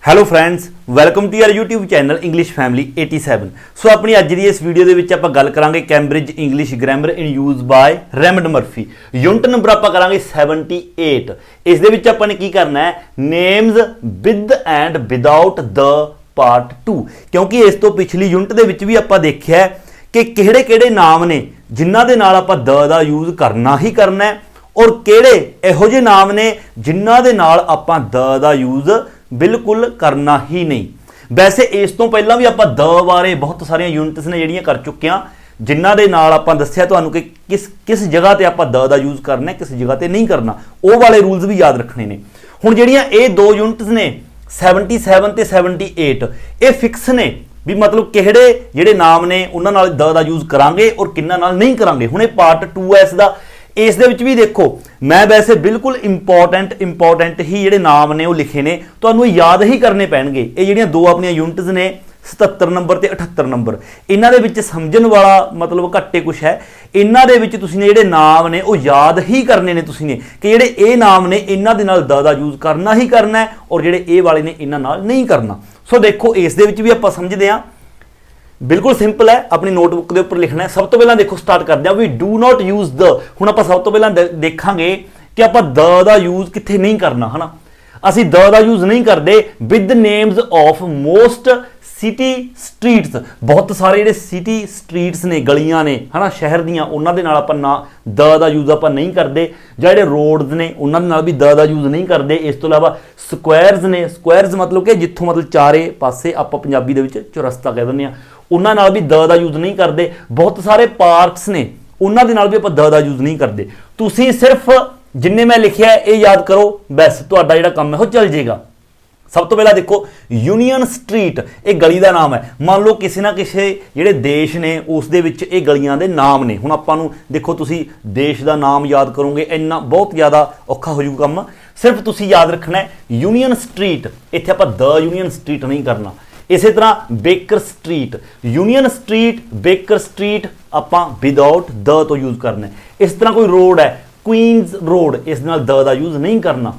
Hello friends, welcome to your YouTube channel English family 87। So ਆਪਣੀ ਅੱਜ ਦੀ ਇਸ video ਦੇ ਵਿੱਚ ਆਪਾਂ ਗੱਲ ਕਰਾਂਗੇ Cambridge English grammar in use by Raymond Murphy. Unit number ਆਪਾਂ ਕਰਾਂਗੇ 78। ਇਸ ਦੇ ਵਿੱਚ ਆਪਾਂ ਨੇ ਕੀ ਕਰਨਾ ਹੈ, names with and without the part 2। ਕਿਉਂਕਿ ਇਸ ਤੋਂ ਪਿਛਲੀ ਯੂਨਿਟ ਦੇ ਵਿੱਚ ਵੀ ਆਪਾਂ ਦੇਖਿਆ ਕਿ ਕਿਹੜੇ ਨਾਮ ਨੇ ਜਿਨ੍ਹਾਂ ਦੇ ਨਾਲ ਆਪਾਂ ਦ ਦਾ ਯੂਜ਼ ਕਰਨਾ ਹੀ ਕਰਨਾ ਹੈ ਔਰ ਕਿਹੜੇ ਇਹੋ ਜਿਹੇ ਨਾਮ ਨੇ ਜਿਨ੍ਹਾਂ ਦੇ ਨਾਲ ਆਪਾਂ ਦ ਦਾ ਯੂਜ਼ ਬਿਲਕੁਲ ਕਰਨਾ ਹੀ ਨਹੀਂ। ਵੈਸੇ ਇਸ ਤੋਂ ਪਹਿਲਾਂ ਵੀ ਆਪਾਂ ਦ ਬਾਰੇ ਬਹੁਤ ਸਾਰੀਆਂ ਯੂਨਿਟਸ ਨੇ ਜਿਹੜੀਆਂ ਕਰ ਚੁੱਕੇ ਹਾਂ, ਜਿਨ੍ਹਾਂ ਦੇ ਨਾਲ ਆਪਾਂ ਦੱਸਿਆ ਤੁਹਾਨੂੰ ਕਿ ਕਿਸ ਜਗ੍ਹਾ ਤੇ ਆਪਾਂ ਦ ਦਾ ਯੂਜ਼ ਕਰਨਾ, ਕਿਸ ਜਗ੍ਹਾ ਤੇ ਨਹੀਂ ਕਰਨਾ, ਉਹ ਵਾਲੇ ਰੂਲਸ ਵੀ ਯਾਦ ਰੱਖਣੇ ਨੇ। ਹੁਣ ਜਿਹੜੀਆਂ ਇਹ ਦੋ ਯੂਨਿਟਸ ਨੇ 77 ਤੇ 78 ਇਹ ਫਿਕਸ ਨੇ ਵੀ ਮਤਲਬ ਕਿਹੜੇ ਜਿਹੜੇ ਨਾਮ ਨੇ ਉਹਨਾਂ ਨਾਲ ਦ ਦਾ ਯੂਜ਼ ਕਰਾਂਗੇ ਔਰ ਕਿੰਨਾਂ ਨਾਲ ਨਹੀਂ ਕਰਾਂਗੇ। ਹੁਣ ਇਹ ਪਾਰਟ 2 ਹੈ ਇਸ ਦਾ। ਇਸ ਦੇ ਵਿੱਚ ਵੀ ਦੇਖੋ ਮੈਂ ਵੈਸੇ ਬਿਲਕੁਲ ਇੰਪੋਰਟੈਂਟ ਹੀ ਜਿਹੜੇ ਨਾਮ ਨੇ ਉਹ ਲਿਖੇ ਨੇ, ਤੁਹਾਨੂੰ ਯਾਦ ਹੀ ਕਰਨੇ ਪੈਣਗੇ। ਇਹ ਜਿਹੜੀਆਂ ਦੋ ਆਪਣੀਆਂ ਯੂਨਿਟਸ ਨੇ 77 ਨੰਬਰ ਤੇ 78 ਨੰਬਰ, ਇਹਨਾਂ ਦੇ ਵਿੱਚ ਸਮਝਣ ਵਾਲਾ ਮਤਲਬ ਘੱਟੇ ਕੁਛ ਹੈ। ਇਹਨਾਂ ਦੇ ਵਿੱਚ ਤੁਸੀਂ ਨੇ ਜਿਹੜੇ ਨਾਮ ਨੇ ਉਹ ਯਾਦ ਹੀ ਕਰਨੇ ਨੇ ਤੁਸੀਂ ਨੇ ਕਿ ਜਿਹੜੇ ਇਹ ਨਾਮ ਨੇ ਇਹਨਾਂ ਦੇ ਨਾਲ ਦ ਦਾ ਯੂਜ਼ ਕਰਨਾ ਹੀ ਕਰਨਾ ਹੈ ਔਰ ਜਿਹੜੇ ਇਹ ਵਾਲੇ ਨੇ ਇਹਨਾਂ ਨਾਲ ਨਹੀਂ ਕਰਨਾ। ਸੋ ਦੇਖੋ ਇਸ ਦੇ ਵਿੱਚ ਵੀ ਆਪਾਂ ਸਮਝਦੇ ਹਾਂ, ਬਿਲकुल सिंपल है। अपनी नोटबुक के उपर लिखना है। सब तो पहला देखो स्टार्ट करते हैं we do not use the. हुण आपां सब तो पहला देखांगे कि आपां द दा यूज कित्थे नहीं करना है ना। असीं द दा यूज नहीं करते with names of most city streets. बहुत सारे जिहड़े सिटी स्ट्रीट्स ने, गलियां ने है ना शहर दियां, उन्हां दे नाल आपां ना द दा यूज आपां नहीं करते। जां जिहड़े रोड्स ने उन्हां दे नाल भी द दा यूज नहीं करते। इस तो इलावा स्क्वायर्स ने, स्क्वायर्स मतलब कि जिੱਥੋਂ मतलब चारे पासे आपां पंजाबी दे विच चौरस्ता कह दिंदे आ, उन्हां नाल भी द दा यूज नहीं करते। बहुत सारे पार्क्स ने उन्हां दे नाल भी आपां द दा यूज नहीं करते। तुसीं सिर्फ जिन्ने मैं लिखिआ ये याद करो, बस तुहाडा जिहड़ा काम है वो चल जाएगा। सब तो पहला देखो यूनीयन स्ट्रीट, एक गली का नाम है। मान लो किसी ना किसी जिहड़े देश ने उस दे विच ये गलियां दे नाम ने। हुण आपां नूं देखो तुसीं देश का नाम याद करोगे इन्ना बहुत ज़्यादा औखा हो जाऊगा काम। सिर्फ तुसीं याद रखना है यूनीयन स्ट्रीट, इत्थे आपां द यूनीयन स्ट्रीट नहीं करना। इसी तरह baker street, union street, baker street आपां विदाउट द तो यूज करना है। इस तरह कोई रोड है क्वीनस रोड, इस दे नाल द दा यूज नहीं करना।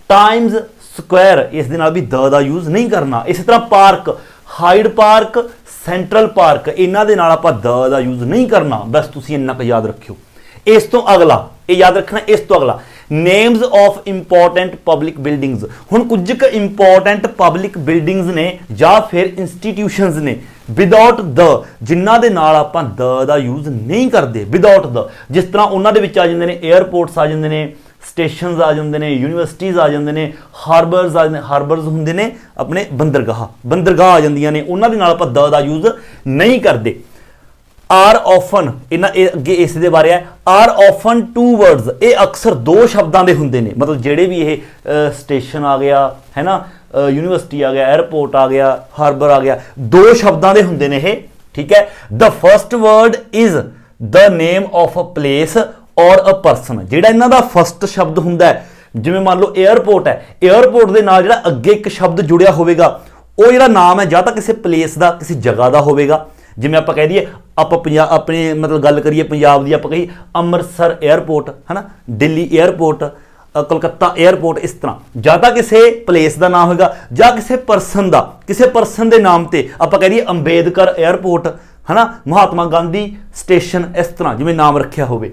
टाइम्स स्क्वायर, इस दे नाल भी द दा यूज नहीं करना। इसी तरह park, Hyde Park, central park, इन्हां दे नाल आपां द दा यूज नहीं करना। बस तुसीं इन्ना क याद रखियो। इस तो अगला ये याद रखना, इस तो अगला names of important public buildings. हुण कुछ क इंपॉर्टेंट पब्लिक बिल्डिंग्स ने या फिर इंस्टीट्यूशनस ने विदाउट द, जिन्हां दे नाल आपां द दा यूज नहीं करते। विदाउट द जिस तरह उन्हां दे विच आ जांदे ने एयरपोर्ट्स आ जांदे ने, स्टेशनस आ जांदे ने, यूनीवर्सिटीज़ आ जांदे ने, हार्बर्स आ जांदे, हार्बर्स हुंदे ने अपने बंदरगाह आ जांदियां ने, उन्हां दे नाल आपां द दा यूज नहीं करते। आर ऑफन, इन्ना अगे इस दे बारे है। आर ऑफन टू वर्ड्स, ये अक्सर दो शब्दां दे हुंदे ने। मतलब जेड़े भी ये स्टेशन आ गया है ना, यूनीवर्सिटी आ गया, एयरपोर्ट आ गया, हार्बर आ गया, दो शब्दां दे हुंदे ने ये, ठीक है। The first word is the name of a place और अ परसन। जेड़ा इन्हां दा फर्स्ट शब्द हुंदा है, जिवें मान लो एयरपोर्ट है, एयरपोर्ट दे नाल जेड़ा अगे एक शब्द जुड़िया होवेगा वो जेड़ा नाम है, जां तां किसी प्लेस दा, किसी जगह दा होवेगा। जिवें आपां कह दईए ਆਪਾਂ अपने मतलब गल करिए पंजाब की, आप कही अमृतसर एयरपोर्ट है ना, दिल्ली एयरपोर्ट, कलकत्ता एयरपोर्ट, इस तरह ਜਾਂ ਤਾਂ ਕਿਸੇ प्लेस का नाम होगा ਜਾਂ ਕਿਸੇ परसन का, किसी परसन के नाम से आप कह दईए अंबेडकर एयरपोर्ट है ना, महात्मा गांधी स्टेशन, इस तरह जिवें नाम रखिया होवे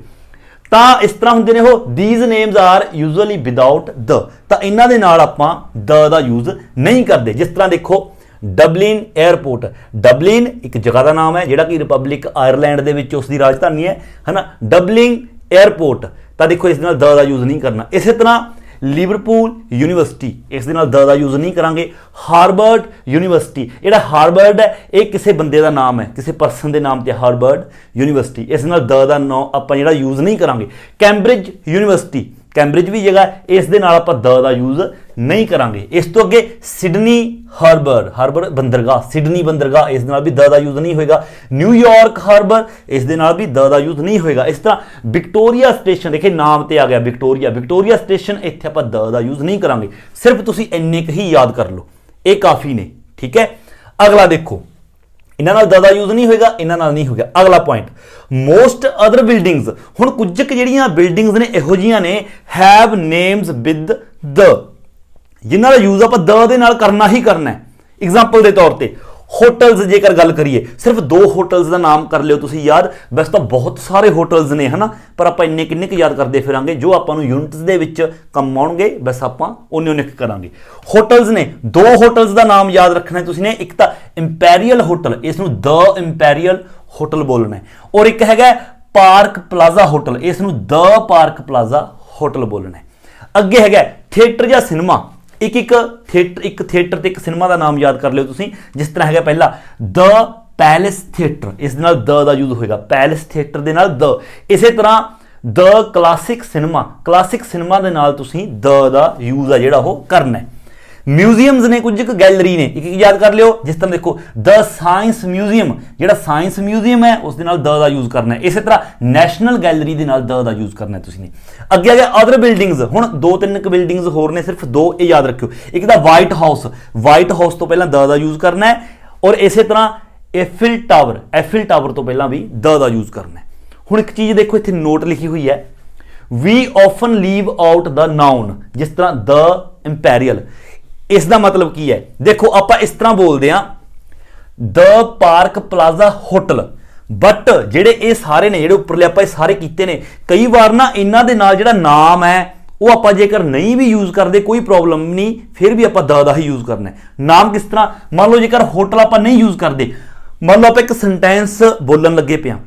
ਤਾਂ इस तरह होंदे ने। ਉਹ these names are usually without the, ਤਾਂ ਇਹਨਾਂ ਦੇ ਨਾਲ ਆਪਾਂ the ਦਾ यूज नहीं करते। जिस तरह देखो डबलिन एयरपोर्ट, डबलिन एक जगह का नाम है जिहड़ा कि रिपब्लिक आयरलैंड दे विच उसकी राजधानी है ना। डबलिन एयरपोर्ट, तो देखो इस नाल द दा यूज नहीं करना। इसी तरह लिवरपूल यूनीवर्सिटी, इस दे नाल द दा यूज नहीं करांगे। हार्वर्ड यूनीवर्सिटी, जिहड़ा हार्वर्ड है ये किसी बंदे का नाम है, किसी परसन के नाम से हार्वर्ड यूनीवर्सिटी, इस नाल द दा नाम आपां जिहड़ा यूज नहीं करांगे। कैंब्रिज यूनीवर्सिटी, कैंब्रिज भी जगह, इस दे नाल आपां द दा यूज नहीं करांगे। इस तो अगे सिडनी हार्बर, हार्बर बंदरगाह, सिडनी बंदरगाह, इस दे नाल भी द दा यूज नहीं होएगा। न्यूयॉर्क हार्बर, इस दे नाल भी द दा यूज नहीं होएगा। इस तरह विक्टोरिया स्टेशन, देखिए नाम ते आ गया विक्टोरिया, विक्टोरिया स्टेशन, इत्थे आपां द दा यूज नहीं करांगे। सिर्फ तुसीं इन्ने क ही याद कर लो, ये काफ़ी ने, ठीक है। अगला देखो इन्हां नाल द दा यूज नहीं होएगा, इन्हां नाल नहीं होगा। अगला पॉइंट मोस्ट अदर बिल्डिंग्स। हुण कुछ जिहड़ियां बिल्डिंग्स ने इहो जिहियां ने हैव नेम्स विद द, ਜਿਨ੍ਹਾਂ ਦਾ ਯੂਜ਼ ਆਪਾਂ ਦ ਦੇ ਨਾਲ ਕਰਨਾ ਹੀ ਕਰਨਾ ਹੈ। ਐਗਜ਼ਾਮਪਲ ਦੇ ਤੌਰ ਤੇ ਹੋਟਲਸ ਜੇਕਰ ਗੱਲ ਕਰੀਏ, ਸਿਰਫ 2 ਹੋਟਲਸ ਦਾ ਨਾਮ ਕਰ ਲਿਓ ਤੁਸੀਂ ਯਾਦ। ਵੈਸੇ ਤਾਂ ਬਹੁਤ ਸਾਰੇ ਹੋਟਲਸ ਨੇ ਹਨਾ, ਪਰ ਆਪਾਂ ਇੰਨੇ ਕਿੰਨੇ ਕੁ ਯਾਦ ਕਰਦੇ ਫਿਰਾਂਗੇ ਜੋ ਆਪਾਂ ਨੂੰ ਯੂਨਿਟਸ ਦੇ ਵਿੱਚ ਕੰਮ ਆਉਣਗੇ, ਬਸ ਆਪਾਂ ਉਹਨੇ ਕਰਾਂਗੇ। ਹੋਟਲਸ ਨੇ 2 ਹੋਟਲਸ ਦਾ ਨਾਮ ਯਾਦ ਰੱਖਣਾ ਤੁਸੀਂ ਨੇ। ਇੱਕ ਤਾਂ ਇੰਪੈਰੀਅਲ ਹੋਟਲ, ਇਸ ਨੂੰ ਦ ਇੰਪੈਰੀਅਲ ਹੋਟਲ ਬੋਲਣਾ ਹੈ, ਔਰ ਇੱਕ ਹੈਗਾ ਪਾਰਕ ਪਲਾਜ਼ਾ ਹੋਟਲ, ਇਸ ਨੂੰ ਦ ਪਾਰਕ ਪਲਾਜ਼ਾ ਹੋਟਲ ਬੋਲਣਾ ਹੈ। ਅੱਗੇ ਹੈਗਾ ਥੀਏਟਰ ਜਾਂ ਸਿਨੇਮਾ, ਇੱਕ ਥੀਏਟਰ ਤੇ ਇੱਕ ਸਿਨੇਮਾ ਦਾ ਨਾਮ ਯਾਦ ਕਰ ਲਿਓ ਤੁਸੀਂ। ਜਿਸ ਤਰ੍ਹਾਂ ਹੈਗਾ ਪਹਿਲਾ ਦ ਪੈਲੇਸ ਥੀਏਟਰ, ਇਸ ਦੇ ਨਾਲ ਦ ਦਾ ਯੂਜ਼ ਹੋਏਗਾ, ਪੈਲੇਸ ਥੀਏਟਰ ਦੇ ਨਾਲ ਦ। ਇਸੇ ਤਰ੍ਹਾਂ ਦ ਕਲਾਸਿਕ ਸਿਨੇਮਾ ਦੇ ਨਾਲ ਤੁਸੀਂ ਦ ਦਾ ਯੂਜ਼ ਆ ਜਿਹੜਾ ਉਹ ਕਰਨਾ ਹੈ। ਮਿਊਜ਼ੀਅਮਸ ਨੇ, ਕੁਝ ਇੱਕ ਗੈਲਰੀ ਨੇ, ਇੱਕ ਯਾਦ ਕਰ ਲਿਓ। ਜਿਸ ਤਰ੍ਹਾਂ ਦੇਖੋ ਦ ਸਾਇੰਸ ਮਿਊਜ਼ੀਅਮ, ਜਿਹੜਾ ਸਾਇੰਸ ਮਿਊਜ਼ੀਅਮ ਹੈ ਉਸ ਦੇ ਨਾਲ ਦ ਦਾ ਯੂਜ਼ ਕਰਨਾ ਹੈ। ਇਸੇ ਤਰ੍ਹਾਂ ਨੈਸ਼ਨਲ ਗੈਲਰੀ ਦੇ ਨਾਲ ਦ ਦਾ ਯੂਜ਼ ਕਰਨਾ ਹੈ ਤੁਸੀਂ ਨੇ। ਅੱਗੇ ਆ ਗਿਆ ਅਦਰ ਬਿਲਡਿੰਗਸ। ਹੁਣ 2-3 ਬਿਲਡਿੰਗਸ ਹੋਰ ਨੇ, ਸਿਰਫ 2 ਇਹ ਯਾਦ ਰੱਖਿਓ। ਇੱਕ ਤਾਂ ਵਾਈਟ ਹਾਊਸ ਤੋਂ ਪਹਿਲਾਂ ਦ ਦਾ ਯੂਜ਼ ਕਰਨਾ ਹੈ, ਔਰ ਇਸੇ ਤਰ੍ਹਾਂ ਐਫਿਲ ਟਾਵਰ ਤੋਂ ਪਹਿਲਾਂ ਵੀ ਦ ਦਾ ਯੂਜ਼ ਕਰਨਾ ਹੈ। ਹੁਣ ਇੱਕ ਚੀਜ਼ ਦੇਖੋ, ਇੱਥੇ ਨੋਟ ਲਿਖੀ ਹੋਈ ਹੈ, we often leave out the noun. ਜਿਸ ਤਰ੍ਹਾਂ ਦ ਇੰਪੈਰੀਅਲ, ਇਸ ਦਾ ਮਤਲਬ ਕੀ ਹੈ? ਦੇਖੋ ਆਪਾਂ ਇਸ ਤਰ੍ਹਾਂ ਬੋਲਦੇ ਹਾਂ ਦ ਪਾਰਕ ਪਲਾਜ਼ਾ ਹੋਟਲ, ਬਟ ਜਿਹੜੇ ਇਹ ਸਾਰੇ ਨੇ, ਜਿਹੜੇ ਉੱਪਰਲੇ ਆਪਾਂ ਇਹ ਸਾਰੇ ਕੀਤੇ ਨੇ, ਕਈ ਵਾਰ ਨਾ ਇਹਨਾਂ ਦੇ ਨਾਲ ਜਿਹੜਾ ਨਾਮ ਹੈ ਉਹ ਆਪਾਂ ਜੇਕਰ ਨਹੀਂ ਵੀ ਯੂਜ਼ ਕਰਦੇ ਕੋਈ ਪ੍ਰੋਬਲਮ ਨਹੀਂ, ਫਿਰ ਵੀ ਆਪਾਂ ਦ ਦਾ ਹੀ ਯੂਜ਼ ਕਰਨਾ ਹੈ। ਨਾਮ ਕਿਸ ਤਰ੍ਹਾਂ? ਮੰਨ ਲਓ ਜੇਕਰ ਹੋਟਲ ਆਪਾਂ ਨਹੀਂ ਯੂਜ਼ ਕਰਦੇ, ਮੰਨ ਲਓ ਆਪਾਂ ਇੱਕ ਸੈਂਟੈਂਸ ਬੋਲਣ ਲੱਗੇ ਪਿਆ,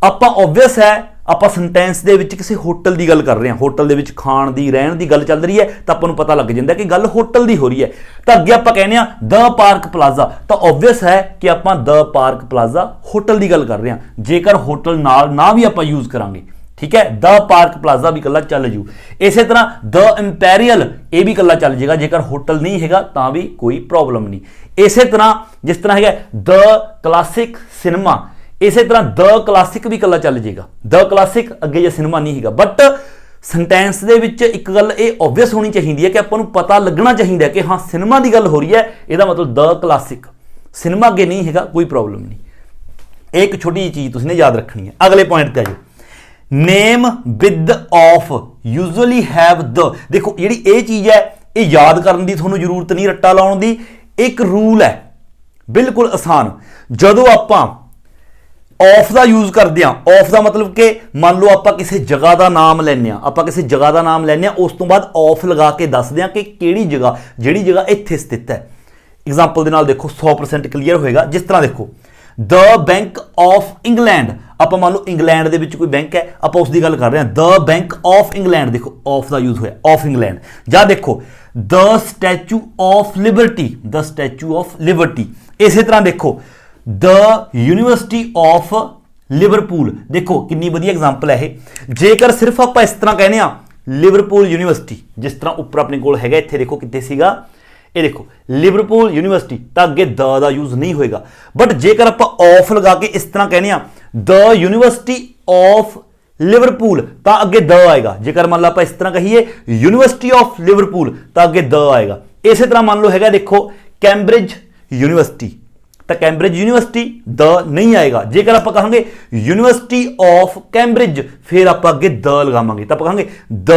ਆਪਾਂ ਓਬਵੀਅਸ ਹੈ ਆਪਾਂ ਸੈਂਟੈਂਸ ਦੇ ਵਿੱਚ ਕਿਸੇ ਹੋਟਲ ਦੀ ਗੱਲ ਕਰ ਰਹੇ ਹਾਂ, ਹੋਟਲ ਦੇ ਵਿੱਚ ਖਾਣ ਦੀ ਰਹਿਣ ਦੀ ਗੱਲ ਚੱਲ ਰਹੀ ਹੈ, ਤਾਂ ਆਪਾਂ ਨੂੰ ਪਤਾ ਲੱਗ ਜਾਂਦਾ ਕਿ ਗੱਲ ਹੋਟਲ ਦੀ ਹੋ ਰਹੀ ਹੈ। ਤਾਂ ਅੱਗੇ ਆਪਾਂ ਕਹਿੰਦੇ ਹਾਂ ਦ ਪਾਰਕ ਪਲਾਜ਼ਾ, ਤਾਂ ਓਬਵੀਅਸ ਹੈ ਕਿ ਆਪਾਂ ਦ ਪਾਰਕ ਪਲਾਜ਼ਾ ਹੋਟਲ ਦੀ ਗੱਲ ਕਰ ਰਹੇ ਹਾਂ। ਜੇਕਰ ਹੋਟਲ ਨਾਲ ਨਾ ਵੀ ਆਪਾਂ ਯੂਜ਼ ਕਰਾਂਗੇ, ਠੀਕ ਹੈ, ਦ ਪਾਰਕ ਪਲਾਜ਼ਾ ਵੀ ਇਕੱਲਾ ਚੱਲ ਜੂ। ਇਸੇ ਤਰ੍ਹਾਂ ਦ ਇੰਪੈਰੀਅਲ, ਇਹ ਵੀ ਇਕੱਲਾ ਚੱਲ ਜਾਏਗਾ, ਜੇਕਰ ਹੋਟਲ ਨਹੀਂ ਹੈਗਾ ਤਾਂ ਵੀ ਕੋਈ ਪ੍ਰੋਬਲਮ ਨਹੀਂ। ਇਸੇ ਤਰ੍ਹਾਂ ਜਿਸ ਤਰ੍ਹਾਂ ਹੈਗਾ ਦ ਕਲਾਸਿਕ ਸਿਨੇਮਾ, ਇਸੇ ਤਰ੍ਹਾਂ ਦ ਕਲਾਸਿਕ ਵੀ ਇਕੱਲਾ ਚੱਲ ਜਾਏਗਾ, ਦ ਕਲਾਸਿਕ ਅੱਗੇ ਜੇ ਸਿਨੇਮਾ ਨਹੀਂ ਹੈਗਾ। ਬਟ ਸੈਂਟੈਂਸ ਦੇ ਵਿੱਚ ਇੱਕ ਗੱਲ ਇਹ ਓਬਵੀਅਸ ਹੋਣੀ ਚਾਹੀਦੀ ਹੈ ਕਿ ਆਪਾਂ ਨੂੰ ਪਤਾ ਲੱਗਣਾ ਚਾਹੀਦਾ ਕਿ ਹਾਂ ਸਿਨੇਮਾ ਦੀ ਗੱਲ ਹੋ ਰਹੀ ਹੈ, ਇਹਦਾ ਮਤਲਬ ਦ ਕਲਾਸਿਕ, ਸਿਨੇਮਾ ਅੱਗੇ ਨਹੀਂ ਹੈਗਾ, ਕੋਈ ਪ੍ਰੋਬਲਮ ਨਹੀਂ। ਇਹ ਇੱਕ ਛੋਟੀ ਜਿਹੀ ਚੀਜ਼ ਤੁਸੀਂ ਨੇ ਯਾਦ ਰੱਖਣੀ ਹੈ। ਅਗਲੇ ਪੁਆਇੰਟ ਤੇ ਆ ਜਾਓ, name with of usually have the. ਦੇਖੋ ਜਿਹੜੀ ਇਹ ਚੀਜ਼ ਹੈ ਇਹ ਯਾਦ ਕਰਨ ਦੀ ਤੁਹਾਨੂੰ ਜ਼ਰੂਰਤ ਨਹੀਂ, ਰੱਟਾ ਲਾਉਣ ਦੀ, ਇੱਕ ਰੂਲ ਹੈ ਬਿਲਕੁਲ ਆਸਾਨ। ਜਦੋਂ ਆਪਾਂ ਆਫ ਦਾ ਯੂਜ਼ ਕਰਦੇ ਹਾਂ, ਆਫ ਦਾ ਮਤਲਬ ਕਿ ਮੰਨ ਲਓ ਆਪਾਂ ਕਿਸੇ ਜਗ੍ਹਾ ਦਾ ਨਾਮ ਲੈਂਦੇ ਹਾਂ, ਉਸ ਤੋਂ ਬਾਅਦ ਆਫ ਲਗਾ ਕੇ ਦੱਸਦੇ ਹਾਂ ਕਿ ਕਿਹੜੀ ਜਗ੍ਹਾ, ਜਿਹੜੀ ਜਗ੍ਹਾ ਇੱਥੇ ਸਥਿਤ ਹੈ। ਐਗਜ਼ਾਮਪਲ ਦੇ ਨਾਲ ਦੇਖੋ 100% ਕਲੀਅਰ ਹੋਏਗਾ। ਜਿਸ ਤਰ੍ਹਾਂ ਦੇਖੋ ਦ ਬੈਂਕ ਆਫ ਇੰਗਲੈਂਡ, ਆਪਾਂ ਮੰਨ ਲਓ ਇੰਗਲੈਂਡ ਦੇ ਵਿੱਚ ਕੋਈ ਬੈਂਕ ਹੈ, ਆਪਾਂ ਉਸ ਦੀ ਗੱਲ ਕਰ ਰਹੇ ਹਾਂ, ਦ ਬੈਂਕ ਆਫ ਇੰਗਲੈਂਡ, ਦੇਖੋ ਆਫ ਦਾ ਯੂਜ਼ ਹੋਇਆ, ਆਫ ਇੰਗਲੈਂਡ। ਜਾਂ ਦੇਖੋ ਦ ਸਟੈਚੂ ਆਫ ਲਿਬਰਟੀ, ਇਸੇ ਤਰ੍ਹਾਂ ਦੇਖੋ ਦ ਯੂਨੀਵਰਸਿਟੀ ਆਫ ਲਿਵਰਪੂਲ। ਦੇਖੋ ਕਿੰਨੀ ਵਧੀਆ ਐਗਜ਼ਾਮਪਲ ਹੈ ਇਹ। ਜੇਕਰ ਸਿਰਫ ਆਪਾਂ ਇਸ ਤਰ੍ਹਾਂ ਕਹਿੰਦੇ ਆ ਲਿਵਰਪੂਲ ਯੂਨੀਵਰਸਿਟੀ, ਜਿਸ ਤਰ੍ਹਾਂ ਉੱਪਰ ਆਪਣੇ ਕੋਲ ਹੈਗਾ, ਇੱਥੇ ਦੇਖੋ ਕਿੱਥੇ ਸੀਗਾ, ਇਹ ਦੇਖੋ ਲਿਵਰਪੂਲ ਯੂਨੀਵਰਸਿਟੀ, ਤਾਂ ਅੱਗੇ ਦ ਦਾ ਯੂਜ਼ ਨਹੀਂ ਹੋਏਗਾ। ਬਟ ਜੇਕਰ ਆਪਾਂ ਆਫ ਲਗਾ ਕੇ ਇਸ ਤਰ੍ਹਾਂ ਕਹਿੰਦੇ ਆ ਦ ਯੂਨੀਵਰਸਿਟੀ ਆਫ ਲਿਵਰਪੂਲ, ਤਾਂ ਅੱਗੇ ਦ ਆਏਗਾ। ਜੇਕਰ ਮੰਨ ਲਓ ਆਪਾਂ ਇਸ ਤਰ੍ਹਾਂ ਕਹੀਏ ਯੂਨੀਵਰਸਿਟੀ ਆਫ ਲਿਵਰਪੂਲ, ਤਾਂ ਅੱਗੇ ਦ ਆਏਗਾ। ਇਸੇ ਤਰ੍ਹਾਂ ਮੰਨ ਲਓ ਹੈਗਾ ਦੇਖੋ ਕੈਂਬਰਿਜ ਯੂਨੀਵਰਸਿਟੀ, ਤਾਂ ਕੈਂਬਰਿਜ ਯੂਨੀਵਰਸਿਟੀ ਦ ਨਹੀਂ ਆਏਗਾ। ਜੇਕਰ ਆਪਾਂ ਕਹਾਂਗੇ ਯੂਨੀਵਰਸਿਟੀ ਆਫ ਕੈਂਬਰਿਜ, ਫਿਰ ਆਪਾਂ ਅੱਗੇ ਦ ਲਗਾਵਾਂਗੇ, ਤਾਂ ਆਪਾਂ ਕਹਾਂਗੇ ਦ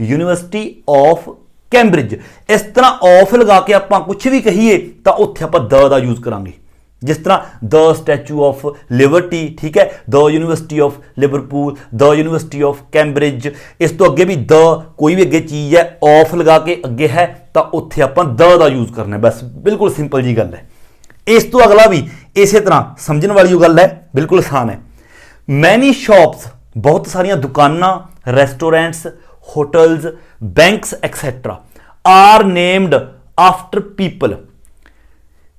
ਯੂਨੀਵਰਸਿਟੀ ਆਫ ਕੈਂਬਰਿਜ। ਇਸ ਤਰ੍ਹਾਂ ਆਫ ਲਗਾ ਕੇ ਆਪਾਂ ਕੁਝ ਵੀ ਕਹੀਏ ਤਾਂ ਉੱਥੇ ਆਪਾਂ ਦ ਦਾ ਯੂਜ਼ ਕਰਾਂਗੇ। ਜਿਸ ਤਰ੍ਹਾਂ ਦ ਸਟੈਚੂ ਆਫ ਲਿਬਰਟੀ, ਠੀਕ ਹੈ, the university of Liverpool, the university of Cambridge. ਇਸ ਤੋਂ ਅੱਗੇ ਵੀ ਦ, ਕੋਈ ਵੀ ਅੱਗੇ ਚੀਜ਼ ਹੈ ਆਫ ਲਗਾ ਕੇ ਅੱਗੇ ਹੈ ਤਾਂ ਉੱਥੇ ਆਪਾਂ ਦ ਦਾ ਯੂਜ਼ ਕਰਨਾ। ਬਸ ਬਿਲਕੁਲ ਸਿੰਪਲ ਜੀ ਗੱਲ ਹੈ। ਇਸ ਤੋਂ ਅਗਲਾ ਵੀ ਇਸੇ ਤਰ੍ਹਾਂ ਸਮਝਣ ਵਾਲੀ ਉਹ ਗੱਲ ਹੈ, ਬਿਲਕੁਲ ਆਸਾਨ ਹੈ। ਮੈਨੀ ਸ਼ਾਪਸ, ਬਹੁਤ ਸਾਰੀਆਂ ਦੁਕਾਨਾਂ, restaurants, hotels, banks etcetera are named after people.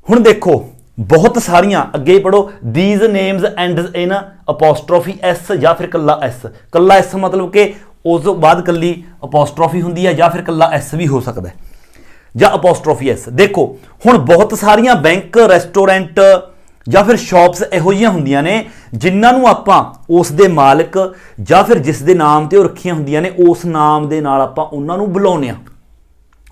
ਹੁਣ ਦੇਖੋ ਬਹੁਤ ਸਾਰੀਆਂ, ਅੱਗੇ ਪੜੋ, these names ends in apostrophe S ਜਾਂ ਫਿਰ ਕੱਲਾ ਐਸ। ਕੱਲਾ ਐਸ ਮਤਲਬ ਕਿ ਉਸ ਤੋਂ ਬਾਅਦ ਕੱਲੀ ਅਪੋਸਟ੍ਰੋਫੀ ਹੁੰਦੀ ਹੈ, ਜਾਂ ਫਿਰ ਕੱਲਾ ਐਸ ਵੀ ਹੋ ਸਕਦਾ ਹੈ, ਜਾਂ ਅਪੋਸਟ੍ਰੋਫੀ ਐਸ। ਦੇਖੋ ਹੁਣ ਬਹੁਤ ਸਾਰੀਆਂ ਬੈਂਕ, ਰੈਸਟੋਰੈਂਟ ਜਾਂ ਫਿਰ ਸ਼ਾਪਸ ਇਹੋ ਜਿਹੀਆਂ ਹੁੰਦੀਆਂ ਨੇ ਜਿਨ੍ਹਾਂ ਨੂੰ ਆਪਾਂ ਉਸ ਦੇ ਮਾਲਕ ਜਾਂ ਫਿਰ ਜਿਸ ਦੇ ਨਾਮ ਤੇ ਉਹ ਰੱਖੀਆਂ ਹੁੰਦੀਆਂ ਨੇ, ਉਸ ਨਾਮ ਦੇ ਨਾਲ ਆਪਾਂ ਉਹਨਾਂ ਨੂੰ ਬੁਲਾਉਂਦੇ ਹਾਂ।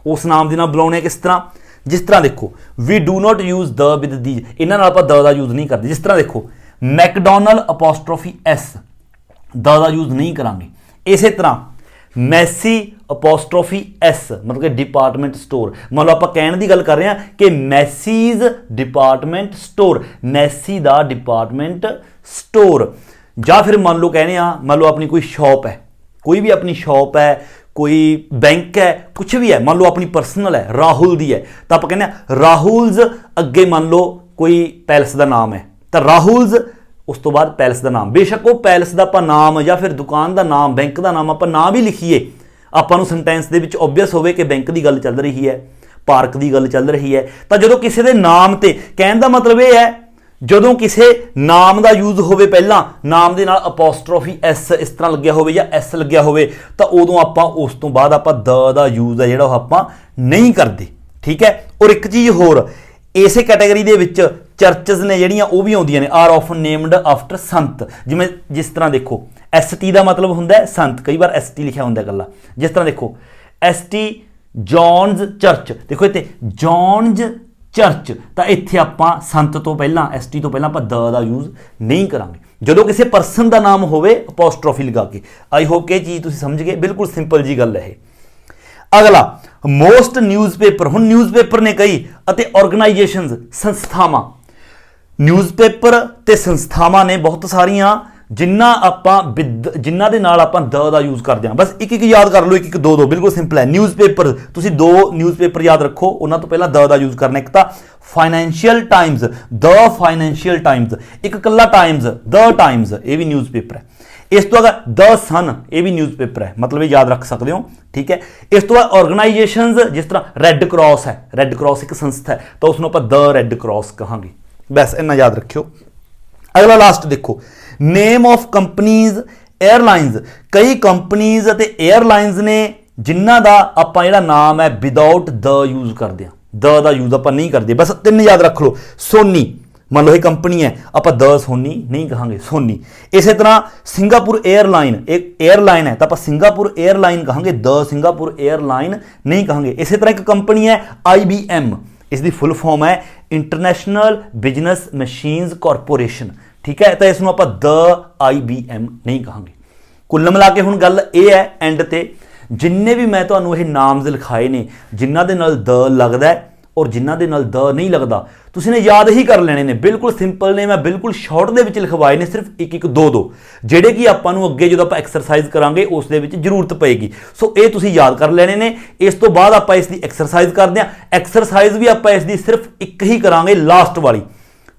ਉਸ ਨਾਮ ਦੇ ਨਾਲ ਬੁਲਾਉਂਦੇ ਕਿਸ ਤਰ੍ਹਾਂ? ਜਿਸ ਤਰ੍ਹਾਂ ਦੇਖੋ we do not use the with ਦੀ, ਇਹਨਾਂ ਨਾਲ ਆਪਾਂ ਦ ਦਾ ਯੂਜ਼ ਨਹੀਂ ਕਰਦੇ। ਜਿਸ ਤਰ੍ਹਾਂ ਦੇਖੋ ਮੈਕਡੋਨਲ ਅਪੋਸਟ੍ਰੋਫੀ ਐਸ, ਦ ਦਾ ਯੂਜ਼ ਨਹੀਂ ਕਰਾਂਗੇ। ਇਸੇ ਤਰ੍ਹਾਂ ਮੈਸੀ ਅਪੋਸਟ੍ਰੋਫੀ ਐਸ मतलब कि डिपार्टमेंट स्टोर। मान लो आप कहने की गल कर रहे हैं कि मैसीज डिपार्टमेंट स्टोर, मैसी दा डिपार्टमेंट स्टोर। या फिर मान लो कहने मान लो अपनी कोई शॉप है, कोई भी अपनी शॉप है, कोई बैंक है, कुछ भी है, मान लो अपनी पर्सनल है, राहुल दी है, तो आप कहने राहुल्स अगे मान लो कोई पैलेस का नाम है तो राहुल्स उस तो बाद पैलेस का नाम। बेशक वो पैलेस का आप नाम या फिर दुकान का नाम, बैंक का नाम आप ना भी लिखीए, ਆਪਾਂ ਨੂੰ ਸੈਂਟੈਂਸ ਦੇ ਵਿੱਚ ਓਬਵੀਅਸ ਹੋਵੇ ਕਿ ਬੈਂਕ ਦੀ ਗੱਲ ਚੱਲ ਰਹੀ ਹੈ, ਪਾਰਕ ਦੀ ਗੱਲ ਚੱਲ ਰਹੀ ਹੈ, ਤਾਂ ਜਦੋਂ ਕਿਸੇ ਦੇ ਨਾਮ ਤੇ, ਕਹਿਣ ਦਾ ਮਤਲਬ ਇਹ ਹੈ ਜਦੋਂ ਕਿਸੇ ਨਾਮ ਦਾ ਯੂਜ਼ ਹੋਵੇ ਪਹਿਲਾਂ ਨਾਮ ਦੇ ਨਾਲ ਅਪੋਸਟ੍ਰੋਫੀ ਐਸ ਇਸ ਤਰ੍ਹਾਂ ਲੱਗਿਆ ਹੋਵੇ ਜਾਂ ਐਸ ਲੱਗਿਆ ਹੋਵੇ ਤਾਂ ਉਦੋਂ ਆਪਾਂ ਉਸ ਤੋਂ ਬਾਅਦ ਆਪਾਂ ਦ ਦਾ ਯੂਜ਼ ਹੈ ਜਿਹੜਾ ਉਹ ਆਪਾਂ ਨਹੀਂ ਕਰਦੇ। ਠੀਕ ਹੈ। ਔਰ ਇੱਕ ਚੀਜ਼ ਹੋਰ, ਇਸੇ ਕੈਟਾਗਰੀ ਦੇ ਵਿੱਚ ਚਰਚਸ ਨੇ ਜਿਹੜੀਆਂ ਉਹ ਵੀ ਆਉਂਦੀਆਂ ਨੇ, ਆਰ ਆਫਨ ਨੇਮਡ ਆਫਟਰ ਸੰਤ। ਜਿਵੇਂ ਜਿਸ ਤਰ੍ਹਾਂ ਦੇਖੋ ਐਸ ਟੀ ਦਾ ਮਤਲਬ ਹੁੰਦਾ ਸੰਤ, ਕਈ ਵਾਰ ਐਸ ਟੀ ਲਿਖਿਆ ਹੁੰਦਾ ਇਕੱਲਾ। ਜਿਸ ਤਰ੍ਹਾਂ ਦੇਖੋ ਐਸ ਟੀ ਜੌਨਜ਼ ਚਰਚ, ਦੇਖੋ ਇੱਥੇ ਜੌਨਜ਼ ਚਰਚ, ਤਾਂ ਇੱਥੇ ਆਪਾਂ ਸੰਤ ਤੋਂ ਪਹਿਲਾਂ ਐਸ ਟੀ ਤੋਂ ਪਹਿਲਾਂ ਆਪਾਂ ਦ ਦਾ ਯੂਜ਼ ਨਹੀਂ ਕਰਾਂਗੇ ਜਦੋਂ ਕਿਸੇ ਪਰਸਨ ਦਾ ਨਾਮ ਹੋਵੇ ਅਪੋਸਟ੍ਰੋਫੀ ਲਗਾ ਕੇ। ਆਈ ਹੋਪ ਕਿ ਇਹ ਚੀਜ਼ ਤੁਸੀਂ ਸਮਝ ਗਏ, ਬਿਲਕੁਲ ਸਿੰਪਲ ਜੀ ਗੱਲ ਹੈ ਇਹ। अगला मोस्ट न्यूज़पेपर, हुण न्यूज़पेपर ने कई अते ऑर्गेनाइजेशंस संस्थावां, न्यूज़पेपर ते संस्थावां ने बहुत सारियां जिन्ना आपां जिन्ना दे नाल आपां द दा यूज़ करदे हां। बस एक एक याद कर लो, एक एक दो दो, बिल्कुल सिंपल है। न्यूज़पेपर तुसीं दो न्यूज़पेपर याद रखो, उन्हां तो पहला द दा यूज़ करना। एक तां financial times, the financial times, एक कल्ला टाइम्स, द टाइम्स, ये भी न्यूज़पेपर है। इस तो अगर द सन, ये भी न्यूज़पेपर है, मतलब ये याद रख सकते हो। ठीक है। इस तो बाद ऑर्गेनाइजेशंस, जिस तरह रैड क्रॉस है, रैड क्रॉस एक संस्था है तो उसको आप द रैड क्रॉस कहांगे। बस इन्ना याद रखियो। अगला लास्ट देखो, नेम ऑफ कंपनीज एयरलाइंस, कई कंपनीज ते एयरलाइंस ने जिन्हां दा आपां जिहड़ा नाम है विदाउट द यूज़ करदे हां, द दा यूज़ आपां नहीं करदे। बस तीन याद रख लो। सोनी, मान लो ये कंपनी है, आप द सोनी नहीं कहांगे, सोनी। इस तरह सिंगापुर एयरलाइन, एक एयरलाइन है तो आप सिंगापुर एयरलाइन कहांगे, द सिंगापुर एयरलाइन नहीं कहांगे। इस तरह एक कंपनी है IBM, इसकी फुल फॉर्म है इंटरनेशनल बिजनेस मशीन्स कॉरपोरेशन। ठीक है। तो इसमें आप द IBM नहीं कहांगे। कुल मिला के हुण गल ये है एंड ते जिन्ने भी मैं तुहानू ये नाम्स लिखाए ने जिन्हां दे नाल द लगदा है और जिन्हां दे नाल द नहीं लगदा तुसीं ने याद ही कर लेने ने। बिल्कुल सिंपल ने, मैं बिल्कुल शॉर्ट दे विच लिखवाए ने, सिर्फ एक एक दो दो, जिहड़े कि आपां नूं अगे जदों आपां एक्सरसाइज करांगे उस दे विच जरूरत पेगी। सो ये तुसीं याद कर लेने ने। इस तो बाद आपां इसदी एक्सरसाइज करदे हां। एक्सरसाइज भी आपां इसदी सिर्फ एक ही करांगे, लास्ट वाली।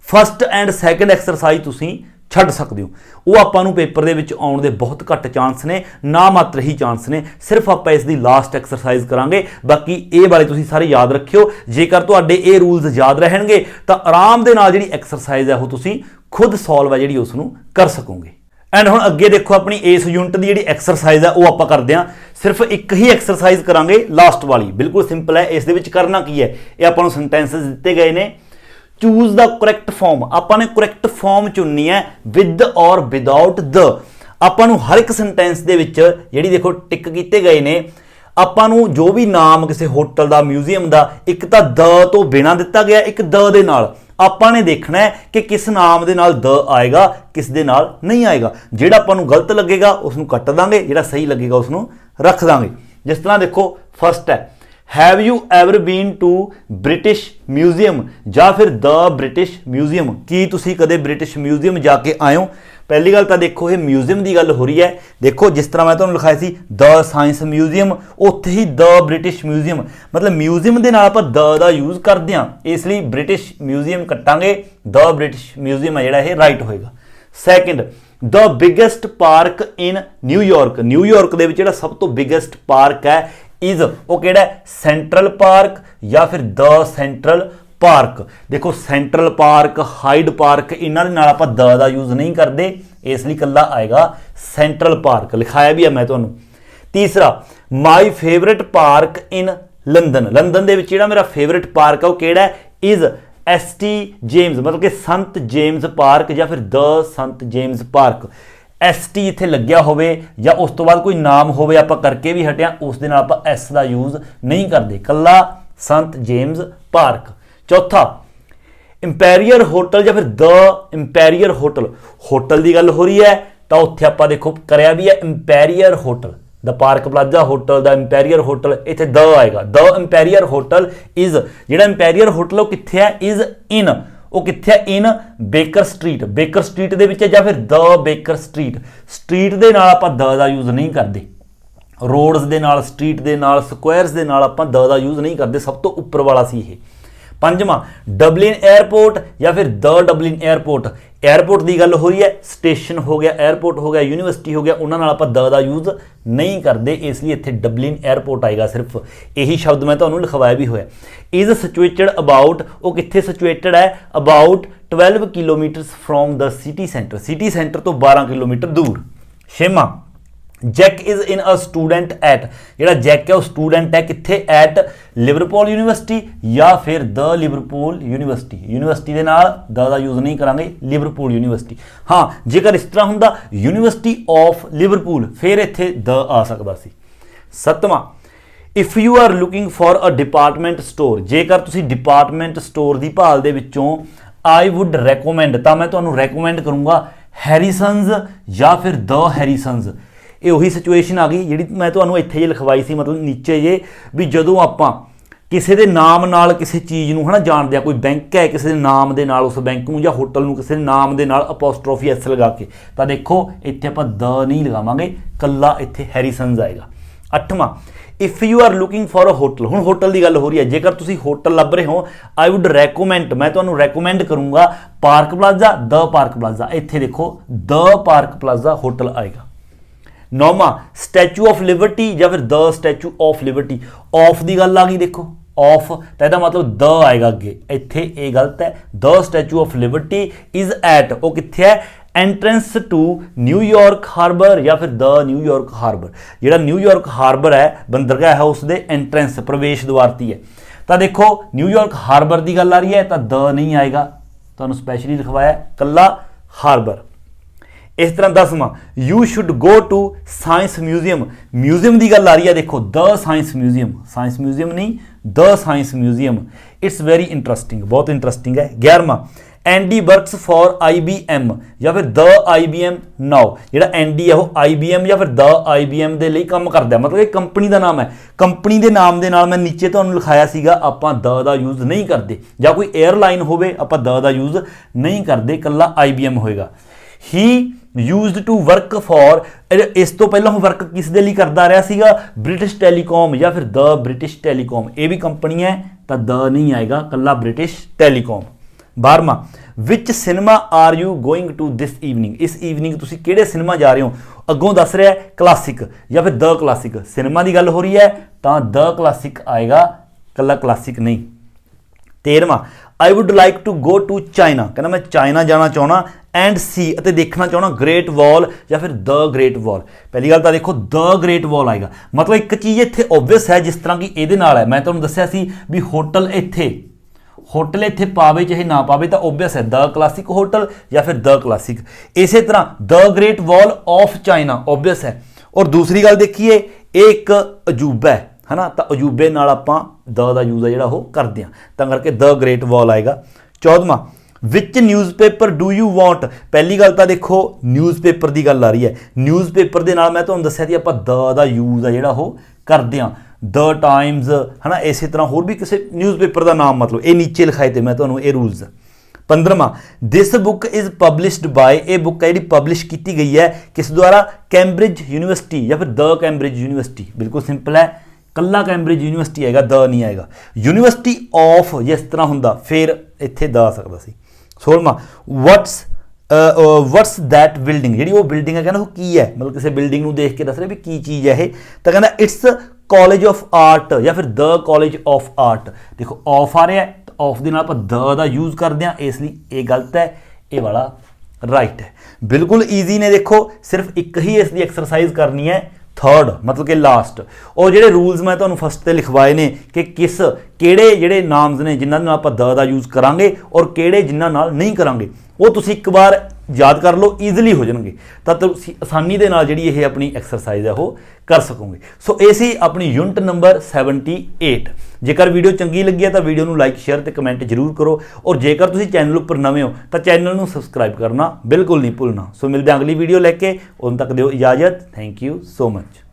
फस्ट एंड सैकेंड एक्सरसाइज तुसीं छड्ड सकदे हो, वो आपां नूं पेपर दे विच आउण दे बहुत घट चांस ने, ना मात्र ही चांस ने। सिर्फ आपां इस दी लास्ट एक्सरसाइज करांगे, बाकी ये वाले तुसीं सारे याद रखियो। जेकर तुहाडे ये रूल्स याद रहणगे तां आराम दे नाल जिहड़ी एक्सरसाइज है वो तुसीं खुद सॉल्व है जिहड़ी उसनूं कर सकोगे। एंड हुण अगे देखो अपनी इस यूनिट की जिहड़ी एक्सरसाइज है वो आपां करदे हां। सिर्फ एक ही एक्सरसाइज करांगे, लास्ट वाली, बिल्कुल सिंपल है। इस दे विच करना की है, ये आपां नूं सेंटेंसेस दित्ते गए ने। चूज द करैक्ट फॉर्म, आपां ने करैक्ट फॉर्म चुननी है, विद और विदाउट द। आपां नूं हर एक सेंटेंस दे विच जिहड़ी देखो टिक कीते गए ने, आपां नूं जो भी नाम किसी होटल का, म्यूजियम का, एक तो द तो बिना दिता गया, एक द दे नाल। आपां ने देखना है कि किस नाम दे नाल द आएगा, किस दे नाल नहीं आएगा। जिहड़ा आपां नूं गलत लगेगा उसनूं कट दांगे, जिहड़ा सही लगेगा उसनूं रख दांगे। जिस तरह देखो फर्स्ट है, have you ever been to British Museum, या फिर द ब्रिटिश म्यूजियम, की तुसी कदे ब्रिटिश म्यूजियम जाके आए हो। पहली गल तो देखो ये म्यूजियम की गल हो रही है। देखो जिस तरह मैं तुहानूं लिखाया सी द साइंस म्यूजियम, उत्थे ही द ब्रिटिश म्यूजियम, मतलब म्यूजियम के नाल आपां द दा यूज़ करदे हां, इसलिए ब्रिटिश म्यूजियम कट्टांगे, द ब्रिटिश म्यूजियम है जिहड़ा ये राइट होएगा। Second, the biggest park in New York, New York दे विच जिहड़ा सब तो बिगेस्ट पार्क है इज वो केड़ा है, सेंट्रल पार्क या फिर द सेंट्रल पार्क। देखो सेंट्रल पार्क, हाइड पार्क, इन्हां दे नाल आपां द दा यूज़ नहीं करते, इसलिए कल्ला आएगा सेंट्रल पार्क, लिखाया भी है मैं तुहानूं। तीसरा, my favourite park in London, London दे विच जिहड़ा मेरा फेवरेट पार्क है वो केड़ा है, इज ST जेम्स, मतलब कि संत जेम्स पार्क या फिर the Sant James park. ST इत्थे लग्या होवे या उस तो बाद कोई नाम होवे आपां करके भी हटिया, उस दे नाल आपां S दा यूज़ नहीं करते, कल्ला संत जेम्स पार्क। चौथा, इंपैरियर होटल या फिर द इंपैरियर होटल, होटल की गल हो रही है तो उत्थे आपां देखो करया भी है Imperial Hotel, the Park Plaza Hotel, the Imperial Hotel, इत्थे द आएगा। द इंपैरियर होटल इज, जिहड़ा इंपैरियर होटल वो कित्थे है, इज इन, वो कित्थे है, इन बेकर स्ट्रीट, बेकर स्ट्रीट दे विच जां फिर द बेकर स्ट्रीट। स्ट्रीट दे नाल आपां द दा यूज़ नहीं करदे, रोड्स दे नाल, स्ट्रीट दे नाल, स्क्वायर्स दे नाल आपां द दा यूज़ नहीं करदे, सब तो उपर वाला सी ये। पंजवां डबलिन एयरपोर्ट या फिर द डबलिन एयरपोर्ट, एयरपोर्ट की गल हो रही है, स्टेशन हो गया, एयरपोर्ट हो गया, यूनीवर्सिटी हो गया, उन्होंने नाल आपां द दा यूज़ नहीं करते, इसलिए इत्थे डबलिन एयरपोर्ट आएगा। सिर्फ यही शब्द मैं तुहानूं लिखवाया भी होया। इज़ सिचुएटेड अबाउट, वो कित्थे सिचुएटेड है, about 12 kilometres from the city centre, city centre तो 12 किलोमीटर दूर। छेवां Jack is in a student at, जिहड़ा जैक है वो स्टूडेंट है कित्थे, एट लिवरपूल यूनीवर्सिटी या फिर द लिवरपूल यूनीवर्सिटी, यूनीवर्सिटी के नाल द दा यूज़ नहीं करांगे, लिवरपूल यूनीवर्सिटी। हाँ जेकर इस तरह हुंदा यूनीवर्सिटी ऑफ लिवरपूल फिर इत्थे द आ सकदा सी। सतवां if you are looking for a department store, जेकर तुसी डिपार्टमेंट स्टोर की भाल दे विचों आई वुड रैकोमेंड, तो मैं तुहानूं रैकोमेंड करूँगा हैरीसन्स या फिर द हैरीसन्स। ये उही सिचुएशन आ गई जिहड़ी मैं तुहानूं इत्थे जे लिखवाई सी, मतलब नीचे जे भी जदों आपां किसी के नाम नाल किसी चीज़ नूं हना जाणदे आ, कोई बैंक है किसी के नाम दे नाल उस बैंक नूं, जां होटल नूं किसी नाम दे नाल अपॉस्ट्रोफी एस लगा के, तो देखो इत्थे आपां द नहीं लगावांगे, कल्ला इत्थे हैरीसन्स आएगा। अठवां if you are looking for a hotel, हुण होटल की गल हो रही है, जेकर तुसी होटल लभ रहे हो आई वुड रैकोमेंड, मैं तुहानूं रैकोमेंड करूँगा park plaza, the Park plaza, इत्थे देखो द पार्क प्लाजा होटल आएगा। नौवां स्टैचू ऑफ लिबर्टी या फिर the Statue of liberty, of की गल आ गई, देखो ऑफ तो यदा मतलब द आएगा अगे, इत्थे ये गलत है। The Statue of Liberty is at, वो कित्थे है, एंट्रेंस टू न्यूयॉर्क हार्बर या फिर द न्यूयॉर्क हार्बर, जिहड़ा न्यूयॉर्क हार्बर है बंदरगाह है उसके एंट्रेंस प्रवेश द्वार ती है। तो देखो न्यूयॉर्क हार्बर की गल आ रही है तो द नहीं आएगा, तुहानूं स्पैशली लिखवाया कल्ला हार्बर। इस तरह 10वां you should go to science museum, museum की गल आ रही है, देखो the science museum, science museum नहीं the science museum, it's very interesting, बहुत इंटरेस्टिंग है। 11वां एंडी वर्क्स फॉर IBM या फिर द IBM नाउ, जिहड़ा एंडी है वो IBM या फिर द IBM दे लई काम करदा है, मतलब एक कंपनी का नाम है, कंपनी के नाम के नाल मैं नीचे तुहानूं लिखाया सीगा आपां द दा यूज़ नहीं करते, जां कोई एयरलाइन होवे आपां द दा यूज़ नहीं करते, कल्ला IBM होएगा। He used to work for, इस तो पहला वो वर्क किस दे लई करदा रहा सीगा, ब्रिटिश टेलीकॉम या फिर द ब्रिटिश टेलीकॉम, ये भी कंपनी है तो द नहीं आएगा, कल्ला ब्रिटिश टेलीकॉम। 12वां which cinema are you going to this evening, इस इवनिंग तुसी किहड़े सिनेमा जा रहे हो, अगों दस रहा है क्लासिक या फिर द क्लासिक, सिनेमा की गल हो रही है तो द क्लासिक आएगा, कल्ला क्लासिक नहीं। 13वां I would like to go to China, कहना मैं चाइना जाना चाहना एंड सी देखना चाहना ग्रेट वॉल या फिर द ग्रेट वॉल। पहली गल तो देखो द ग्रेट वॉल आएगा, मतलब एक चीज़ इत्थे ऑब्वियस है, जिस तरह की ये नाल है, मैं तुहानूं दस्सिया सी भी होटल इत्थे पावे चाहे ना पावे तो ऑब्वियस है द क्लासिक होटल या फिर द क्लासिक। इसी तरह the great wall of China obvious है। और दूसरी गल देखिए एक अजूबा है ना, तो अजूबे नाल आपां द दा यूज़ है जिहड़ा वो करदे हां, तां करके द ग्रेट वॉल आएगा। 14वां विच न्यूज़पेपर डू यू वॉन्ट, पहली गल तो देखो न्यूज़पेपर की गल आ रही है, न्यूज़पेपर के नाल मैं तुहानूं दस्सिया कि आपां द दा यूज़ है जिहड़ा वो करदे हां, द टाइम्स है ना, इस तरह होर भी किसी न्यूज़पेपर का नाम, मतलब ये नीचे लिखाए थे मैं तुहानूं ये रूल्स। 15वां this book is published by, ये बुक है जी पब्लिश की गई है किस द्वारा, कैंब्रिज यूनीवर्सिटी या फिर द कैंब्रिज यूनीवर्सिटी, बिल्कुल सिंपल है, कल्ला कैंब्रिज यूनीवर्सिटी आएगा, द नहीं आएगा। यूनीवर्सिटी ऑफ जिस तरह होंदा फिर इत्थे द आ सकदा सी। 16वां वट्स दैट बिल्डिंग, जी वो बिल्डिंग है कहना वो की है, मतलब किसी बिल्डिंग को देख के दस रहे भी की चीज़ है ये, तो कहना इट्स कॉलेज ऑफ आर्ट या फिर द कॉलेज ऑफ आर्ट। देखो ऑफ आ रहा है तो ऑफ के नाल आपां द दा यूज़ करते हैं, इसलिए ये गलत है, ये वाला राइट है। बिल्कुल ईजी ने, देखो सिर्फ एक ही इसकी एक्सरसाइज करनी है, थर्ड मतलब कि लास्ट। और ਜਿਹੜੇ रूल्स मैं ਤੁਹਾਨੂੰ फस्ट ਤੇ लिखवाए ने कि किस ਕਿਹੜੇ ਜਿਹੜੇ ਨਾਮਸ ਨੇ ਜਿਨ੍ਹਾਂ ਨਾਲ ਆਪਾਂ ਦ ਦਾ ਯੂਜ਼ ਕਰਾਂਗੇ ਔਰ ਕਿਹੜੇ ਜਿਨ੍ਹਾਂ ਨਾਲ ਨਹੀਂ ਕਰਾਂਗੇ, ਉਹ ਤੁਸੀਂ ਇੱਕ ਵਾਰ याद कर लो, ईजिली हो जाएंगे, तो तुम आसानी के नाल जिहड़ी ये अपनी एक्सरसाइज है वो कर सकोगे। सो ये सी अपनी यूनिट नंबर 78। जेकर वीडियो चंगी लगी है तो वीडियो को लाइक शेयर तो कमेंट जरूर करो, और जेकर तुसीं चैनल पर नवे हो तो चैनल को सबसक्राइब करना बिल्कुल नहीं भूलना। सो मिलते हैं अगली वीडियो लैके, उन तक दिओ इजाजत। Thank you so much.